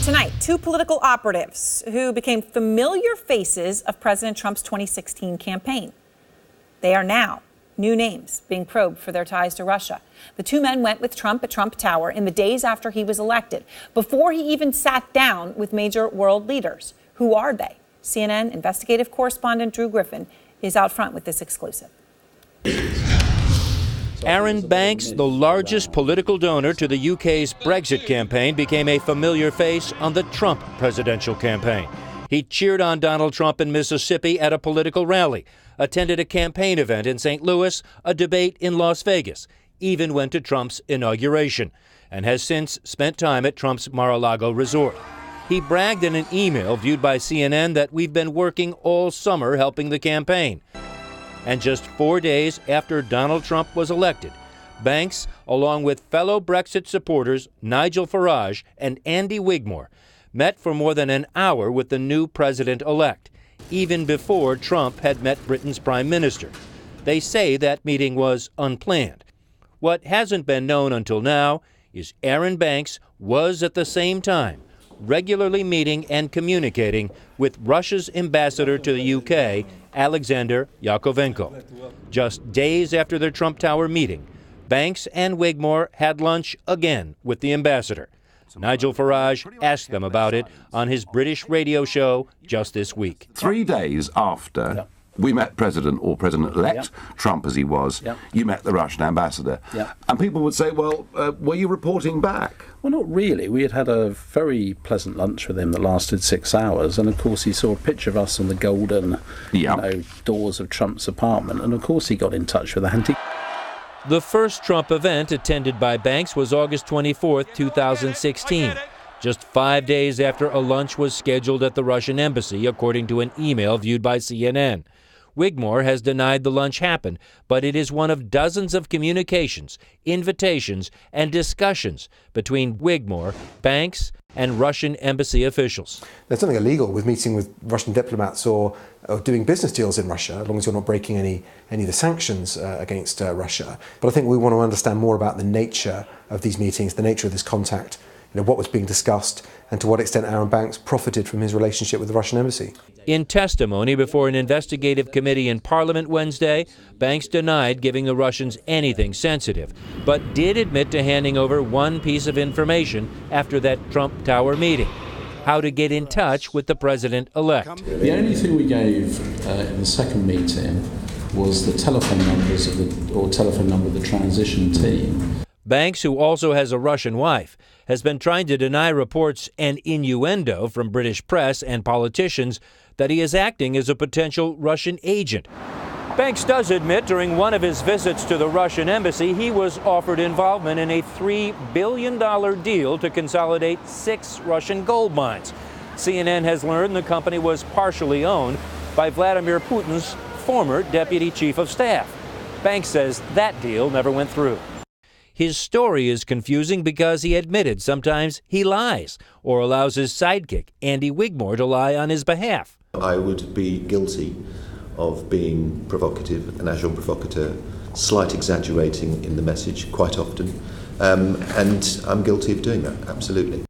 Tonight, two political operatives who became familiar faces of President Trump's 2016 campaign. They are now new names being probed for their ties to Russia. The two men went with Trump at Trump Tower in the days after he was elected, before he even sat down with major world leaders. Who are they? CNN investigative correspondent Drew Griffin is out front with this exclusive. Arron Banks, the largest political donor to the UK's Brexit campaign, became a familiar face on the Trump presidential campaign. He cheered on Donald Trump in Mississippi at a political rally, attended a campaign event in St. Louis, a debate in Las Vegas, even went to Trump's inauguration, and has since spent time at Trump's Mar-a-Lago resort. He bragged in an email viewed by CNN that we've been working all summer helping the campaign. And just 4 days after Donald Trump was elected, Banks, along with fellow Brexit supporters Nigel Farage and Andy Wigmore, met for more than an hour with the new president-elect, even before Trump had met Britain's prime minister. They say that meeting was unplanned. What hasn't been known until now is Arron Banks was at the same time regularly meeting and communicating with Russia's ambassador to the UK, Alexander Yakovenko. Just days after their Trump Tower meeting, Banks and Wigmore had lunch again with the ambassador. Nigel Farage asked them about it on his British radio show just this week. 3 days after we met President or President-elect Trump as he was, you met the Russian ambassador. And people would say, well, were you reporting back? Well, not really. We had a very pleasant lunch with him that lasted 6 hours. And, of course, he saw a picture of us on the golden doors of Trump's apartment. And, of course, he got in touch with Andy. The first Trump event attended by Banks was August 24, 2016. Just 5 days after a lunch was scheduled at the Russian embassy, according to an email viewed by CNN. Wigmore has denied the lunch happened, but it is one of dozens of communications, invitations, and discussions between Wigmore, Banks, and Russian embassy officials. There's nothing illegal with meeting with Russian diplomats or doing business deals in Russia, as long as you're not breaking any of the sanctions against Russia. But I think we want to understand more about the nature of these meetings, the nature of this contact, what was being discussed, and to what extent Arron Banks profited from his relationship with the Russian embassy. In testimony before an investigative committee in Parliament Wednesday, Banks denied giving the Russians anything sensitive, but did admit to handing over one piece of information after that Trump Tower meeting: how to get in touch with the president-elect. The only thing we gave in the second meeting was the telephone numbers telephone number of the transition team. Banks, who also has a Russian wife, has been trying to deny reports and innuendo from British press and politicians that he is acting as a potential Russian agent. Banks does admit during one of his visits to the Russian embassy he was offered involvement in a $3 billion deal to consolidate 6 Russian gold mines. CNN has learned the company was partially owned by Vladimir Putin's former deputy chief of staff. Banks says that deal never went through. His story is confusing because he admitted sometimes he lies or allows his sidekick, Andy Wigmore, to lie on his behalf. I would be guilty of being provocative, an agent provocateur, slight exaggerating in the message quite often, and I'm guilty of doing that, absolutely.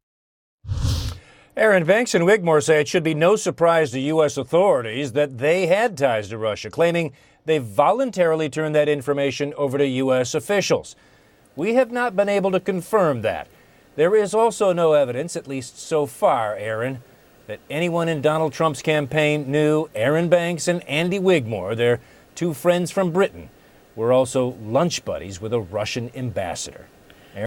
Arron Banks and Wigmore say it should be no surprise to U.S. authorities that they had ties to Russia, claiming they voluntarily turned that information over to U.S. officials. We have not been able to confirm that. There is also no evidence, at least so far, Arron, that anyone in Donald Trump's campaign knew Arron Banks and Andy Wigmore, their two friends from Britain, were also lunch buddies with a Russian ambassador.